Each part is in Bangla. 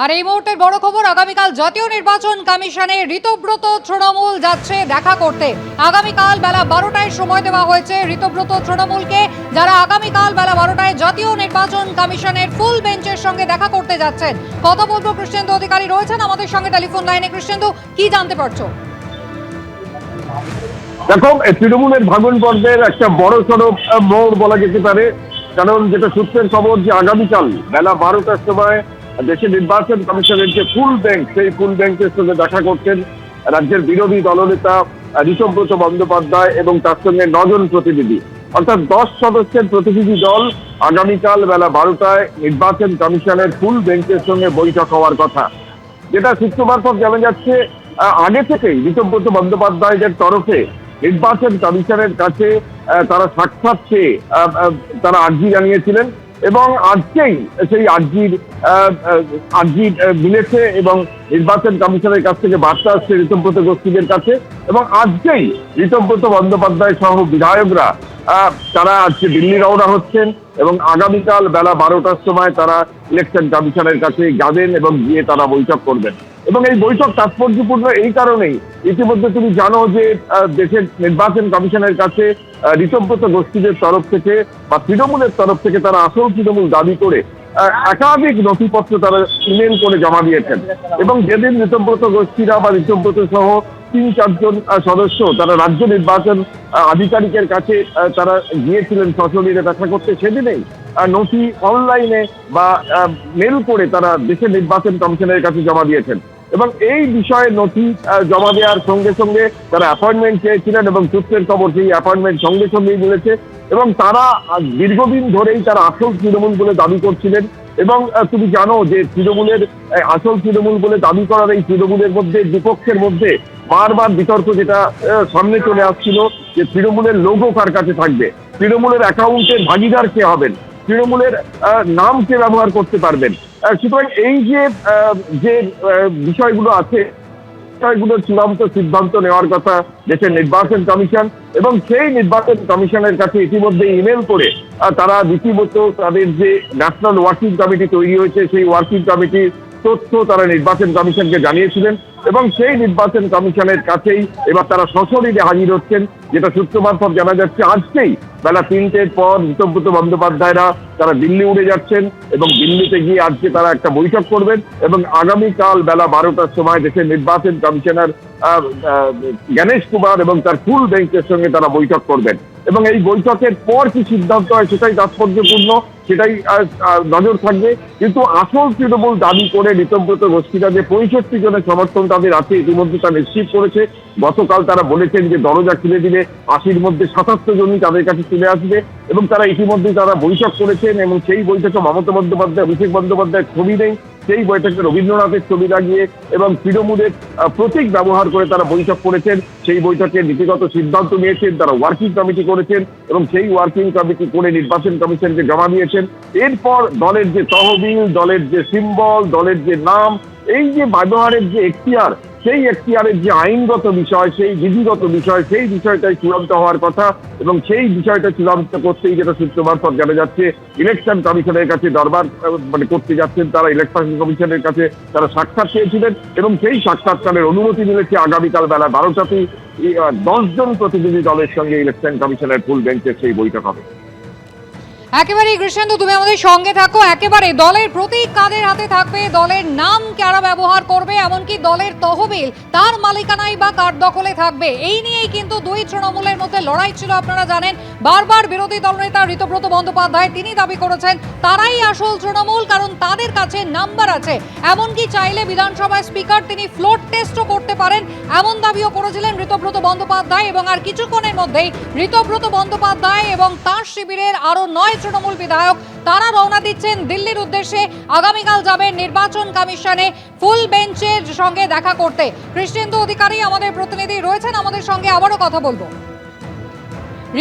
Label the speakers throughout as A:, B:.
A: আর এই মুহূর্তের বড় খবর, আগামীকাল জাতীয় নির্বাচন কমিশনে ঋতব্রত তৃণমূল যাচ্ছে দেখা করতে। আগামীকাল বেলা 12টায় সময় দেওয়া হয়েছে ঋতব্রত তৃণমূলকে, যারা আগামীকাল বেলা 12টায় জাতীয় নির্বাচন কমিশনের ফুল বেঞ্চের সঙ্গে দেখা করতে যাচ্ছেন। কথা বলবো, কৃষ্ণেন্দু অধিকারী রয়েছেন আমাদের সঙ্গে টেলিফোন লাইনে। কৃষ্ণেন্দু, কি জানতে পারছো?
B: দেখো, তৃণমূলের ভাঙন পর্বের একটা বড় সড়ো মোড় বলা যেতে পারে, কারণ যেটা সূত্রের খবর যে আগামীকাল বেলা 12টার সময় দেশের নির্বাচন কমিশনের যে ফুল বেঞ্চ, সেই ফুল বেঞ্চের সঙ্গে দেখা করছেন রাজ্যের বিরোধী দলনেতা ঋতব্রত বন্দ্যোপাধ্যায় এবং তার সঙ্গে 9 জন প্রতিনিধি, অর্থাৎ 10 সদস্যের প্রতিনিধি দল আগামীকাল বেলা 12টায় নির্বাচন কমিশনের ফুল বেঞ্চের সঙ্গে বৈঠক হওয়ার কথা। যেটা সূত্র মারফত জানা যাচ্ছে, আগে থেকেই ঋতব্রত বন্দ্যোপাধ্যায়দের তরফে নির্বাচন কমিশনের কাছে তারা সাক্ষাৎ চেয়ে তারা আর্জি জানিয়েছিলেন এবং আজকেই সেই আর্জি মিলেছে এবং নির্বাচন কমিশনের কাছ থেকে বার্তা আসছে ঋতব্রত গোষ্ঠীদের কাছে এবং আজকেই ঋতব্রত বন্দ্যোপাধ্যায় সহ বিধায়করা তারা আজকে দিল্লি রওনা হচ্ছেন এবং আগামীকাল বেলা 12টার সময় তারা ইলেকশন কমিশনের কাছে যাবেন এবং গিয়ে তারা বৈঠক করবেন। এবং এই বৈঠক তাৎপর্যপূর্ণ এই কারণেই, ইতিমধ্যে তুমি জানো যে দেশের নির্বাচন কমিশনের কাছে ঋতব্রত গোষ্ঠীদের তরফ থেকে বা তৃণমূলের তরফ থেকে তারা আসল তৃণমূল দাবি করে একাধিক নথিপত্র তারা ইমেল করে জমা দিয়েছেন এবং যেদিন ঋতব্রত গোষ্ঠীরা বা ঋতব্রত সহ 3-4 জন সদস্য তারা রাজ্য নির্বাচন আধিকারিকের কাছে তারা গিয়েছিলেন সশরীরে দেখা করতে, সেদিনেই নথি অনলাইনে বা মেল করে তারা দেশের নির্বাচন কমিশনের কাছে জমা দিয়েছেন এবং এই বিষয়ে নথি জমা দেওয়ার সঙ্গে সঙ্গে তারা অ্যাপয়েন্টমেন্ট চেয়েছিলেন এবং সূত্রের খবর সেই অ্যাপয়েন্টমেন্ট সঙ্গে সঙ্গেই মিলেছে এবং তারা দীর্ঘদিন ধরেই তারা আসল তৃণমূল বলে দাবি করছিলেন। এবং তুমি জানো যে তৃণমূলের আসল তৃণমূল বলে দাবি করার এই তৃণমূলের মধ্যে বিপক্ষের মধ্যে বারবার বিতর্ক যেটা সামনে চলে আসছিল যে তৃণমূলের লোগো কার কাছে থাকবে, তৃণমূলের অ্যাকাউন্টের ভাগিদার কে হবেন, তৃণমূলের নাম কে ব্যবহার করতে পারবেন। সুতরাং এই যে বিষয়গুলো আছে, বিষয়গুলোর চূড়ান্ত সিদ্ধান্ত নেওয়ার কথা দেশের নির্বাচন কমিশন এবং সেই নির্বাচন কমিশনের কাছে ইতিমধ্যে ইমেল করে তারা রীতিমতো তাদের যে ন্যাশনাল ওয়ার্কিং কমিটি তৈরি হয়েছে সেই ওয়ার্কিং কমিটির তথ্য তারা নির্বাচন কমিশনকে জানিয়েছিলেন এবং সেই নির্বাচন কমিশনের কাছেই এবার তারা সশরীরে হাজির হচ্ছেন। যেটা সূত্র মারফত জানা যাচ্ছে, আজকেই বেলা 3টের পর ঋতব্রত বন্দ্যোপাধ্যায়রা তারা দিল্লি উড়ে যাচ্ছেন এবং দিল্লিতে গিয়ে আজকে তারা একটা বৈঠক করবেন এবং আগামীকাল বেলা 12টার সময় দেশের নির্বাচন কমিশনার গণেশ কুমার এবং তার ফুল বেঞ্চের সঙ্গে তারা বৈঠক করবেন এবং এই বৈঠকের পর কি সিদ্ধান্ত হয় সেটাই তাৎপর্যপূর্ণ, সেটাই নজর থাকবে। কিন্তু আসল তৃণমূল দাবি করে ঋতব্রত গোষ্ঠীরা যে 65 জনের সমর্থন তাদের আছে ইতিমধ্যে তা নিশ্চিত করেছে। গতকাল তারা বলেছেন যে দরজা খুলে দিলে 80-র মধ্যে 77 জনই তাদের কাছে চলে আসবে এবং তারা ইতিমধ্যে তারা বৈঠক করেছেন এবং সেই বৈঠকে মমতা বন্দ্যোপাধ্যায়, অভিষেক বন্দ্যোপাধ্যায়ের ছবি নেই, সেই বৈঠকে রবীন্দ্রনাথের ছবি লাগিয়ে এবং তৃণমূলের প্রতীক ব্যবহার করে তারা বৈঠক করেছেন। সেই বৈঠকে নীতিগত সিদ্ধান্ত নিয়েছেন, তারা ওয়ার্কিং কমিটি করেছেন এবং সেই ওয়ার্কিং কমিটি করে নির্বাচন কমিশনকে জমা দিয়েছেন। এরপর দলের যে তহবিল, দলের যে সিম্বল, দলের যে নাম, এই যে ব্যবহারের যে এখতিয়ার, সেই এখতিয়ারের যে আইনগত বিষয়, সেই বিধিগত বিষয়, সেই বিষয়টাই চূড়ান্ত হওয়ার কথা এবং সেই বিষয়টা চূড়ান্ত করতেই যেটা সূত্র মারফত জানা যাচ্ছে ইলেকশন কমিশনের কাছে দরবার করতে যাচ্ছেন তারা। ইলেকশন কমিশনের কাছে তারা সাক্ষাৎ চেয়েছিলেন এবং সেই সাক্ষাৎকারের অনুমতি মিলেছে। আগামীকাল বেলা 12টাতেই 10 জন প্রতিনিধি দলের সঙ্গে ইলেকশন কমিশনের ফুল বেঞ্চের সেই বৈঠক হবে।
A: একেবারে কৃষ্ণেন্দু, তুমি আমাদের সঙ্গে থাকো। একেবারে দলের প্রতীক কাদের হাতে থাকবে, দলের নাম কারা ব্যবহার করবে, এমনকি দলের তহবিল তার মালিকানাই বা কার দখলে থাকবে, এই নিয়েই কিন্তু দুই তৃণমূলের মধ্যে লড়াই ছিল। আপনারা জানেন, বারবার বিরোধী দলনেতা ঋতব্রত বন্দ্যোপাধ্যায় তিনি দাবি করেছেন তারাই আসল তৃণমূল, কারণ তাদের কাছে নাম্বার আছে, এমনকি চাইলে বিধানসভায় স্পিকার তিনি ফ্লোর টেস্টও করতে পারেন, এমন দাবিও করেছিলেন ঋতব্রত বন্দ্যোপাধ্যায়। এবং আর কিছুক্ষণের মধ্যেই ঋতব্রত বন্দ্যোপাধ্যায় এবং তার শিবিরের আরো 9 তৃণমূল বিধায়ক তারা রওনা দিচ্ছেন দিল্লির উদ্দেশ্যে। আগামীকাল যাবেন নির্বাচন কমিশনে ফুল বেঞ্চের সঙ্গে দেখা করতে। কৃষ্ণেন্দু অধিকারী আমাদের প্রতিনিধি রয়েছেন আমাদের সঙ্গে, আবারও কথা বলবো।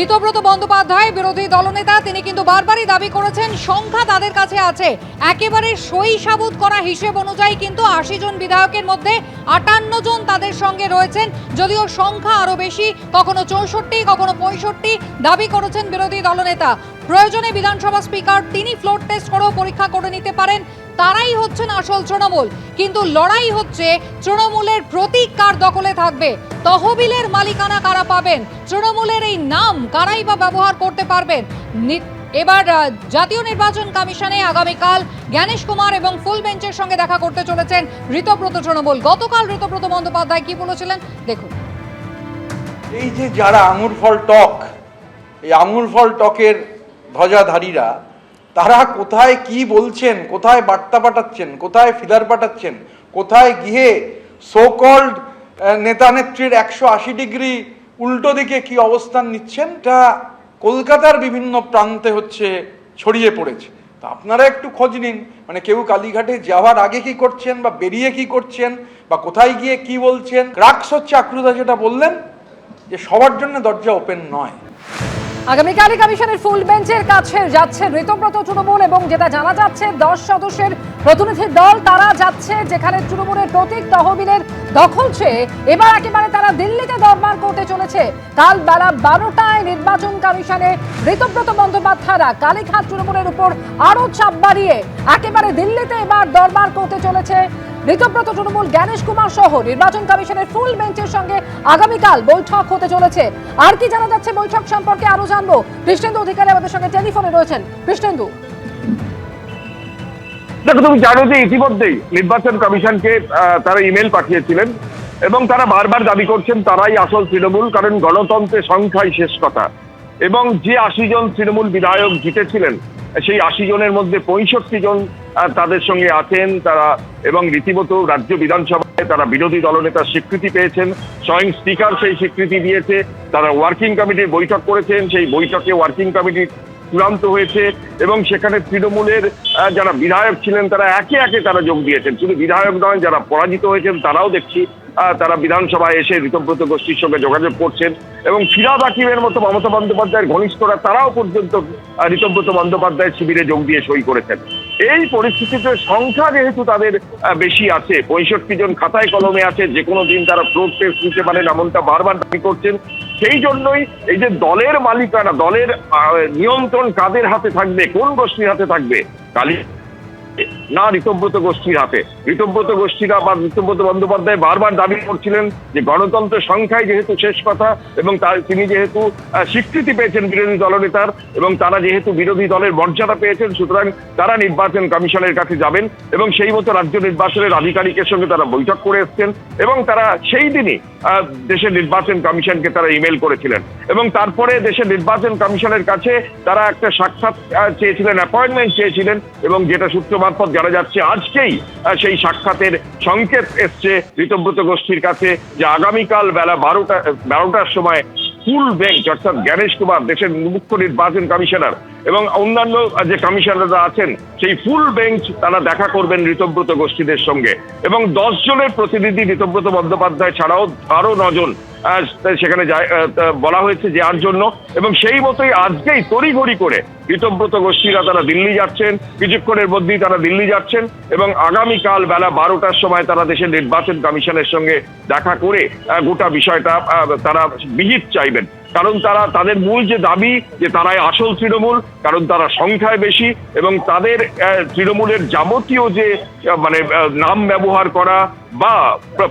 A: ঋতব্রত বন্দ্যোপাধ্যায় বিরোধী দলনেতা, তিনি কিন্তু বারবারই দাবি করেছেন সংখ্যা তাদের কাছে আছে, একেবারে সই সাবুত করা হিসেব অনুযায়ী কিন্তু 80 জন বিধায়কের মধ্যে 58 জন তাদের সঙ্গে রয়েছেন, যদিও সংখ্যা আরো বেশি, কখনো 64, কখনো 65 দাবি করেছেন বিরোধী দলনেতা। প্রয়োজনে বিধানসভা স্পিকার তিনি ফ্লোর টেস্ট করেও পরীক্ষা করে নিতে পারেন। তারাই হচ্ছেন আসল তৃণমূল। কিন্তু লড়াই হচ্ছে তৃণমূলের প্রতীক কার দখলে থাকবে, তহবিলের মালিকানা কারা পাবেন, তৃণমূলের এই নাম কারাই বা ব্যবহার করতে পারবেন। এবার জাতীয় নির্বাচন কমিশনে আগামীকাল জ্ঞানেশ কুমার এবং ফুল বেঞ্চের সঙ্গে দেখা করতে চলেছেন ঋতব্রত তৃণমূল। গতকাল ঋতব্রত বন্দ্যোপাধ্যায় কি বলেছিলেন দেখুন।
C: এই যে যারা আঙুর ফল টক, এই আঙুর ফল টকের ধ্বজাধারীরা, তারা কোথায় কি বলছেন, কোথায় বার্তা পাঠাচ্ছেন, কোথায় ফিলার পাঠাচ্ছেন, কোথায় গিয়ে সো কল্ড নেতা নেত্রীর 180 ডিগ্রি উল্টো দিকে কি অবস্থান নিচ্ছেন, তা কলকাতার বিভিন্ন প্রান্তে হচ্ছে ছড়িয়ে পড়েছে। তো আপনারা একটু খোঁজ নিন, মানে কেউ কালীঘাটে যাওয়ার আগে কি করছেন, বা বেরিয়ে কি করছেন, বা কোথায় গিয়ে কি বলছেন। ক্রাক্স হচ্ছে আক্রুদা যেটা বললেন, যে সবার জন্য দরজা ওপেন নয়।
D: আগামীকালই কমিশনের ফুল বেঞ্চের কাছে যাচ্ছে ঋতব্রত তৃণমূল, এবং যেটা জানা যাচ্ছে 10 সদস্যের প্রতিনিধি দল তারা যাচ্ছে যেখানে তৃণমূলের প্রতীক তহবিলের দখল চেয়ে এবার একেবারে তারা দিল্লিতে দরবার করতে চলেছে। কাল বেলা 12টায় নির্বাচন কমিশনে ঋতব্রত বন্দ্যোপাধ্যায়রা কালীঘাট তৃণমূলের উপর আরো চাপ বাড়িয়ে একেবারে দিল্লিতে এবার দরবার করতে চলেছে। ঋতব্রত তৃণমূল জ্ঞানেশ কুমার সহ নির্বাচন কমিশনের ফুল বেঞ্চের সঙ্গে আগামীকাল বৈঠক হতে চলেছে। আর কি জানা যাচ্ছে বৈঠক সম্পর্কে আরো জানবো, কৃষ্ণেন্দু অধিকারী আমাদের সঙ্গে টেলিফোনে রয়েছেন। কৃষ্ণেন্দু,
B: দেখো, তুমি জানো যে ইতিমধ্যেই নির্বাচন কমিশনকে তারা ইমেল পাঠিয়েছিলেন এবং তারা বারবার দাবি করছেন তারাই আসল তৃণমূল, কারণ গণতন্ত্রের সংখ্যাই শেষ কথা। এবং যে 80 জন তৃণমূল বিধায়ক জিতেছিলেন সেই 80 জনের মধ্যে 65 জন তাদের সঙ্গে আছেন তারা, এবং রীতিমতো রাজ্য বিধানসভায় তারা বিরোধী দলনেতার স্বীকৃতি পেয়েছেন। স্বয়ং স্পিকার সেই স্বীকৃতি দিয়েছে। তারা ওয়ার্কিং কমিটির বৈঠক করেছেন, সেই বৈঠকে ওয়ার্কিং কমিটি চূড়ান্ত হয়েছে এবং সেখানে তৃণমূলের যারা বিধায়ক ছিলেন তারা একে একে তারা যোগ দিয়েছেন। শুধু বিধায়ক নয়, যারা পরাজিত হয়েছেন তারাও দেখছি তারা বিধানসভায় এসে ঋতব্রত গোষ্ঠীর সঙ্গে যোগাযোগ করছেন, এবং ফিরাদ হাকিমের মতো মমতা বন্দ্যোপাধ্যায়ের ঘনিষ্ঠরা তারাও পর্যন্ত ঋতব্রত বন্দ্যোপাধ্যায়ের শিবিরে যোগ দিয়ে সই করেছেন। এই পরিস্থিতিতে সংখ্যা যেহেতু তাদের বেশি আছে, 65 জন খাতায় কলমে আছে, যে কোনো দিন তারা ফ্লোর টেস্ট নিতে পারেন এমনটা বারবার দাবি করছেন। সেই জন্যই এই যে দলের মালিকানা, দলের নিয়ন্ত্রণ কাদের হাতে থাকবে, কোন গোষ্ঠীর হাতে থাকবে, না ঋতব্রত গোষ্ঠীর হাতে। ঋতব্রত গোষ্ঠীরা বা ঋতব্রত বন্দ্যোপাধ্যায় বারবার দাবি করছিলেন যে গণতন্ত্রের সংখ্যায় যেহেতু শেষ কথা, এবং তিনি যেহেতু স্বীকৃতি পেয়েছেন বিরোধী দলনেতার, এবং তারা যেহেতু বিরোধী দলের মর্যাদা পেয়েছেন, সুতরাং তারা নির্বাচন কমিশনের কাছে যাবেন এবং সেই মতো রাজ্য নির্বাচনের আধিকারিকের সঙ্গে তারা বৈঠক করে এসছেন, এবং তারা সেই দিনই দেশের নির্বাচন কমিশনকে তারা ইমেল করেছিলেন, এবং তারপরে দেশের নির্বাচন কমিশনের কাছে তারা একটা সাক্ষাৎ চেয়েছিলেন, অ্যাপয়েন্টমেন্ট চেয়েছিলেন, এবং যেটা সূত্র মারফত জানা যাচ্ছে আজকেই সেই সাক্ষাতের সংকেত এসছে ঋতব্রত গোষ্ঠীর কাছে, যে আগামীকাল বেলা 12টার সময় ফুল বেঞ্চ অর্থাৎ জ্ঞানেশ কুমার দেশের মুখ্য নির্বাচন কমিশনার এবং অন্যান্য যে কমিশনাররা আছেন সেই ফুল বেঞ্চ তারা দেখা করবেন ঋতব্রত গোষ্ঠীদের সঙ্গে, এবং 10 জনের প্রতিনিধি ঋতব্রত বন্দ্যোপাধ্যায় ছাড়াও আরো 9 জন সেখানে বলা হয়েছে যাওয়ার জন্য, এবং সেই মতোই আজকেই তড়িঘড়ি করে ঋতব্রত গোষ্ঠীরা তারা দিল্লি যাচ্ছেন, কিছুক্ষণের মধ্যেই তারা দিল্লি যাচ্ছেন, এবং আগামীকাল বেলা 12টার সময় তারা দেশের নির্বাচন কমিশনের সঙ্গে দেখা করে গোটা বিষয়টা তারা বিহিত চাইবেন। কারণ তারা তাদের মূল যে দাবি যে তারাই আসল তৃণমূল, কারণ তারা সংখ্যায় বেশি, এবং তাদের তৃণমূলের যাবতীয় যে মানে নাম ব্যবহার করা বা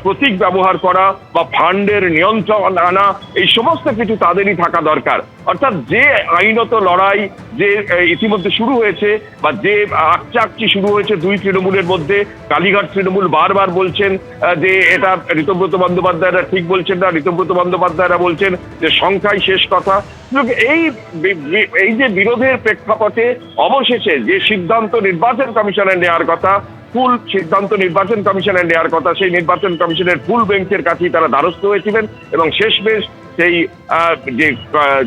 B: প্রতীক ব্যবহার করা বা ফান্ডের নিয়ন্ত্রণ আনা, এই সমস্ত কিছু তাদেরই থাকা দরকার। অর্থাৎ যে আইনত লড়াই যে ইতিমধ্যে শুরু হয়েছে বা যে আকচাকচি শুরু হয়েছে দুই তৃণমূলের মধ্যে, কালীঘাট তৃণমূল বারবার বলছেন যে এটা ঋতব্রত বন্দ্যোপাধ্যায়রা ঠিক বলছেন না, ঋতব্রত বন্দ্যোপাধ্যায়রা বলছেন যে সংখ্যাই শেষ কথা। এই যে বিরোধের প্রেক্ষাপটে অবশেষে যে সিদ্ধান্ত নির্বাচন কমিশনের নেওয়ার কথা, ফুল সিদ্ধান্ত নির্বাচন কমিশনের নেওয়ার কথা, সেই নির্বাচন কমিশনের ফুল বেঞ্চের কাছেই তারা দ্বারস্থ হয়েছিলেন, এবং শেষমেশ সেই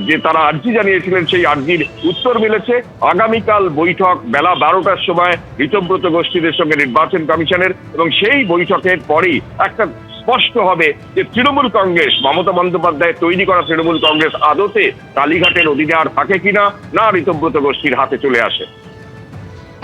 B: যে তারা আর্জি জানিয়েছিলেন সেই আর্জির উত্তর মিলেছে। আগামীকাল বৈঠক বেলা 12টার সময় ঋতব্রত গোষ্ঠীদের সঙ্গে নির্বাচন কমিশনের, এবং সেই বৈঠকের পরেই একটা স্পষ্ট হবে যে তৃণমূল কংগ্রেস, মমতা বন্দ্যোপাধ্যায় তৈরি করা তৃণমূল কংগ্রেস আদতে কালীঘাটের অধীনে আর থাকে কিনা, না ঋতব্রত গোষ্ঠীর হাতে চলে আসে।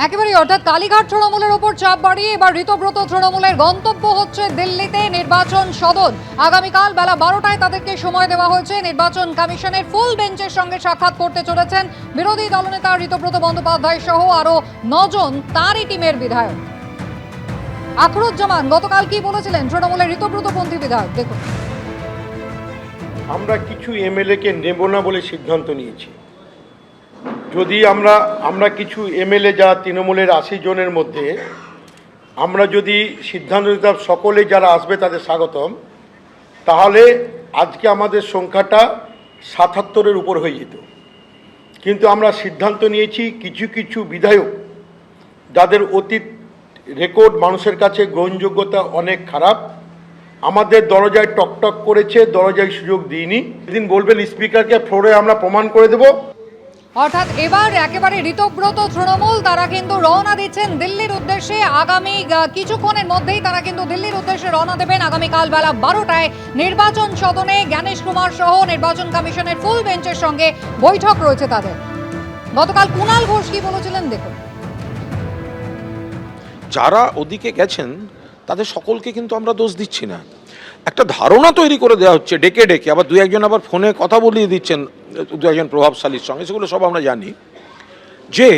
A: একেবারেই, অর্থাৎ কালীঘাট তৃণমূলের উপর চাপ বাড়িয়ে এবার ঋতব্রত তৃণমূলের গন্তব্য হচ্ছে দিল্লিতে নির্বাচন সদন। আগামীকাল বেলা 12টায় তাদেরকে সময় দেওয়া হয়েছে। নির্বাচন কমিশনের ফুল বেঞ্চের সঙ্গে সাক্ষাৎ করতে চলেছেন বিরোধী দলনেতা ঋতব্রত বন্দ্যোপাধ্যায় সহ আরো 9 জন তাঁরই টিমের বিধায়ক। আখরুজ্জামান গতকাল কি বলেছিলেন তৃণমূলের ঋতব্রত পন্থী বিধায়ক, দেখুন।
E: আমরা কিছু এমএলএ কে নেব না বলে সিদ্ধান্ত নিয়েছি। যদি আমরা কিছু এমএলএ যারা তৃণমূলের 80 জনের মধ্যে আমরা যদি সিদ্ধান্ত নিতাম সকলে যারা আসবে তাদের স্বাগতম, তাহলে আজকে আমাদের সংখ্যাটা 77-এর উপর হয়ে যেত। কিন্তু আমরা সিদ্ধান্ত নিয়েছি কিছু কিছু বিধায়ক যাদের অতীত রেকর্ড মানুষের কাছে গ্রহণযোগ্যতা অনেক খারাপ, আমাদের দরজায় টকটক করেছে, দরজায় সুযোগ দিইনি। এদিন বলবেন স্পিকারকে ফ্লোরে আমরা প্রমাণ করে দেব।
A: অর্থাৎ এবার একেবারে ঋতব্রত তৃণমূল তারা কিন্তু রওনা দিচ্ছেন দিল্লির উদ্দেশ্যে। আগামী কিছুক্ষণের মধ্যেই তারা কিন্তু দিল্লির উদ্দেশ্যে রওনা দেবেন। আগামীকাল বেলা 12টায় নির্বাচন সদনে জ্ঞানেশ কুমার সহ নির্বাচন কমিশনের ফুল বেঞ্চের সঙ্গে বৈঠক রয়েছে তাদের। গতকাল কুণাল ঘোষ কি বলেছিলেন দেখুন।
F: যারা ওদিকে গেছেন তাদের সকলকে কিন্তু আমরা দোষ দিচ্ছি না, একটা ধারণা তৈরি করে দেওয়া হচ্ছে ডেকে ডেকে, আবার দু একজন আবার ফোনে কথা বলিয়ে দিচ্ছেন দু একজন প্রভাবশালীর সঙ্গে, সেগুলো সব আমরা জানি, যে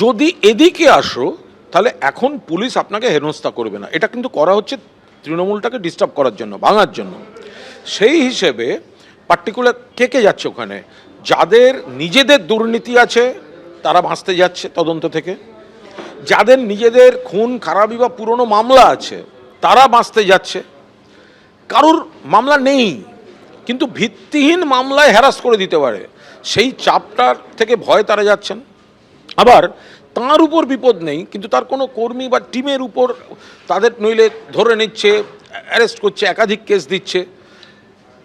F: যদি এদিকে আসো তাহলে এখন পুলিশ আপনাকে হেনস্থা করবে না। এটা কিন্তু করা হচ্ছে তৃণমূলটাকে ডিস্টার্ব করার জন্য, ভাঙার জন্য। সেই হিসেবে পার্টিকুলার কে যাচ্ছে ওখানে, যাদের নিজেদের দুর্নীতি আছে তারা বাঁচতে যাচ্ছে তদন্ত থেকে, যাদের নিজেদের খুন খারাপি বা পুরনো মামলা আছে তারা বাঁচতে যাচ্ছে, কারোর মামলা নেই কিন্তু ভিত্তিহীন মামলায় হ্যারাস করে দিতে পারে সেই চাপটার থেকে ভয় তারা যাচ্ছেন। আবার তার উপর বিপদ নেই কিন্তু তার কোনো কর্মী বা টিমের উপর তাদের নইলে ধরে নিচ্ছে, অ্যারেস্ট করছে, একাধিক কেস দিচ্ছে,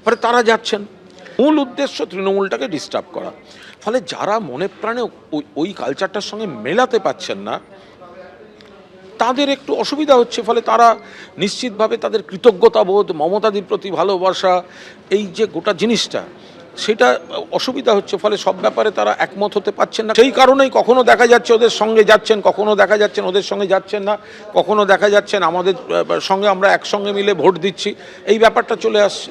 F: ফলে তারা যাচ্ছেন। মূল উদ্দেশ্য তৃণমূলটাকে ডিস্টার্ব করা। ফলে যারা মনে প্রাণে ওই কালচারটার সঙ্গে মেলাতে পারছেন না তাদের একটু অসুবিধা হচ্ছে। ফলে তারা নিশ্চিতভাবে তাদের কৃতজ্ঞতাবোধ, মমতাদির প্রতি ভালোবাসা, এই যে গোটা জিনিসটা, সেটা অসুবিধা হচ্ছে। ফলে সব ব্যাপারে তারা একমত হতে পারছেন না। সেই কারণেই কখনো দেখা যাচ্ছে ওদের সঙ্গে যাচ্ছেন, কখনো দেখা যাচ্ছেন ওদের সঙ্গে যাচ্ছেন না, কখনো দেখা যাচ্ছেন আমাদের সঙ্গে আমরা একসঙ্গে মিলে ভোট দিচ্ছি, এই ব্যাপারটা চলে আসছে।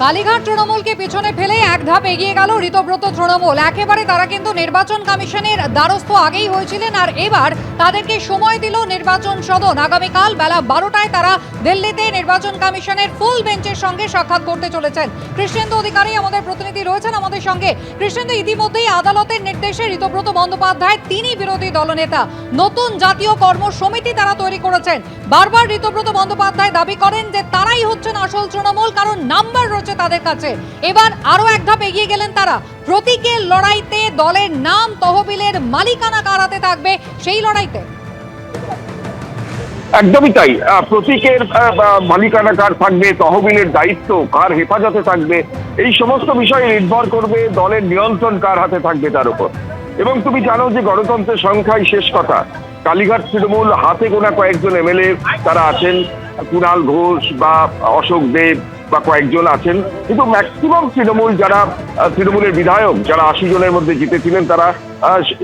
A: কালীঘাট তৃণমূলকে পিছনে ফেলে এক ধাপ এগিয়ে গেল ঋতব্রত তৃণমূল। একেবারে তারা কিন্তু নির্বাচন কমিশনের দ্বারস্থ আগেই হয়েছিলেন, আর এবার তাদেরকে সময় দিল নির্বাচন সদন। আগামীকাল বেলা 12টায় তারা দিল্লিতে নির্বাচন কমিশনের ফুল বেঞ্চের সঙ্গে সাক্ষাৎ করতে চলেছেন। কৃষ্ণেন্দু অধিকারী আমাদের প্রতিনিধি রয়েছেন আমাদের সঙ্গে। কৃষ্ণেন্দু, ইতিমধ্যেই আদালতের নির্দেশে ঋতব্রত বন্দ্যোপাধ্যায়, তিনি বিরোধী দলনেতা, নতুন জাতীয় কর্ম সমিতি তারা তৈরি করেছেন। বারবার ঋতব্রত বন্দ্যোপাধ্যায় দাবি করেন যে তারাই হচ্ছেন আসল তৃণমূল, কারণ নাম্বার রয়েছে তাদের কাছে। এবার আরো এক ধাপ এগিয়ে গেলেন তারা। প্রতীকের লড়াইতে দলের নাম, তহবিলের মালিকানা কার হাতে থাকবে সেই লড়াইতে।
B: একদমই তাই। প্রতীকের মালিকানা কার থাকবে, তহবিলের দায়িত্ব কার হেফাজতে থাকবে, এই সমস্ত বিষয় নির্ভর করবে দলের নিয়ন্ত্রণ কার হাতে থাকবে তার উপর। এবং তুমি জানো যে গণতন্ত্রের সংখ্যাই শেষ কথা। কালীঘাট তৃণমূল হাতে গোনা কয়েকজন এমএলএ তারা আছেন, কুণাল ঘোষ বা অশোক দেব বা কয়েকজন আছেন, কিন্তু ম্যাক্সিমাম তৃণমূল যারা তৃণমূলের বিধায়ক যারা 80 জনের মধ্যে জিতেছিলেন তারা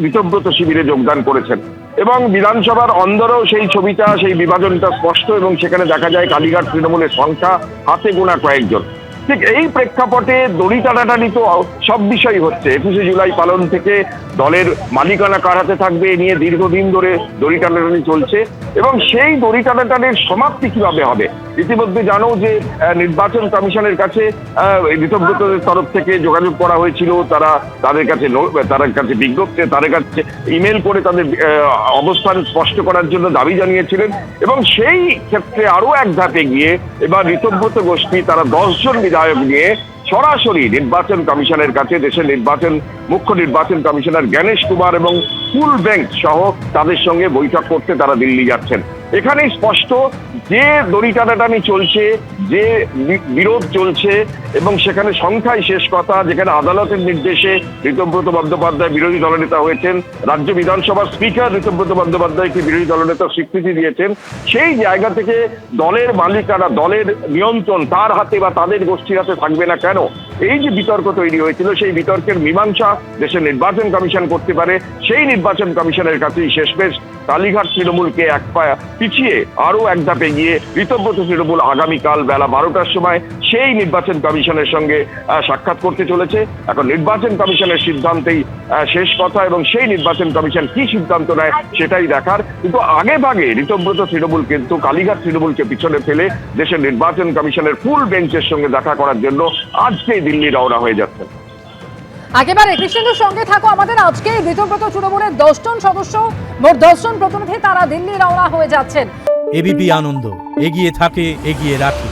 B: ঋতব্রত শিবিরে যোগদান করেছেন। এবং বিধানসভার অন্দরেও সেই ছবিটা, সেই বিভাজনটা স্পষ্ট, এবং সেখানে দেখা যায় কালীঘাট তৃণমূলের সংখ্যা হাতে গোনা কয়েকজন। ঠিক এই প্রেক্ষাপটে দড়ি টানাটানি তো সব বিষয়ই হচ্ছে। 21শে জুলাই পালন থেকে দলের মালিকানা কার হাতে থাকবে নিয়ে দীর্ঘদিন ধরে দড়ি টানাটানি চলছে, এবং সেই দড়ি টানাটানির সমাপ্তি কিভাবে হবে। ইতিমধ্যে জানো যে নির্বাচন কমিশনের কাছে ঋতব্রতদের তরফ থেকে যোগাযোগ করা হয়েছিল, তাদের কাছে বিজ্ঞপ্তি, তাদের কাছে ইমেল করে তাদের অবস্থান স্পষ্ট করার জন্য দাবি জানিয়েছিলেন। এবং সেই ক্ষেত্রে আরো এক ধাপে গিয়ে এবার ঋতব্রত গোষ্ঠী তারা 10 জন বিধায়ক নিয়ে সরাসরি নির্বাচন কমিশনের কাছে, দেশের মুখ্য নির্বাচন কমিশনার জ্ঞানেশ কুমার এবং ফুল বেঞ্চ সহ তাদের সঙ্গে বৈঠক করতে তারা দিল্লি যাচ্ছেন। এখানেই স্পষ্ট যে দড়ি টানাটানি চলছে, যে বিরোধ চলছে, এবং সেখানে সংখ্যাই শেষ কথা। যেখানে আদালতের নির্দেশে ঋতব্রত বন্দ্যোপাধ্যায় বিরোধী দলনেতা হয়েছেন, রাজ্য বিধানসভার স্পিকার ঋতব্রত বন্দ্যোপাধ্যায়কে বিরোধী দলনেতার স্বীকৃতি দিয়েছেন, সেই জায়গা থেকে দলের মালিকানা, দলের নিয়ন্ত্রণ তার হাতে বা তাদের গোষ্ঠীর হাতে থাকবে না কেন, এই যে বিতর্ক তৈরি হয়েছিল সেই বিতর্কের মীমাংসা দেশের নির্বাচন কমিশন করতে পারে। সেই নির্বাচন কমিশনের কাছেই শেষমেশ কালীঘাট তৃণমূলকে এক পা পিছিয়ে আরো এক ধাপ এগিয়ে ঋতব্রত তৃণমূল আগামীকাল বেলা 12টার সময় সেই নির্বাচন কমিশনের সঙ্গে সাক্ষাৎ করতে চলেছে। এখন নির্বাচন কমিশনের সিদ্ধান্তেই শেষ কথা, এবং সেই নির্বাচন কমিশন কি সিদ্ধান্ত নেয় সেটাই দেখার। কিন্তু আগে ভাগে ঋতব্রত তৃণমূল কিন্তু কালীঘাট তৃণমূলকে পিছনে ফেলে দেশের নির্বাচন কমিশনের ফুল বেঞ্চের সঙ্গে দেখা করার জন্য আজকেই দিল্লি রওনা হয়ে যাচ্ছে।
D: একেবারে কৃষ্ণেন্দুর সঙ্গে থাকো আমাদের। আজকে ঋতব্রত তৃণমূলের 10 জন সদস্য, মোট 10 জন প্রতিনিধি, তারা দিল্লি রওনা হয়ে যাচ্ছেন।
G: এবিপি আনন্দ, এগিয়ে থাকে, এগিয়ে রাখে।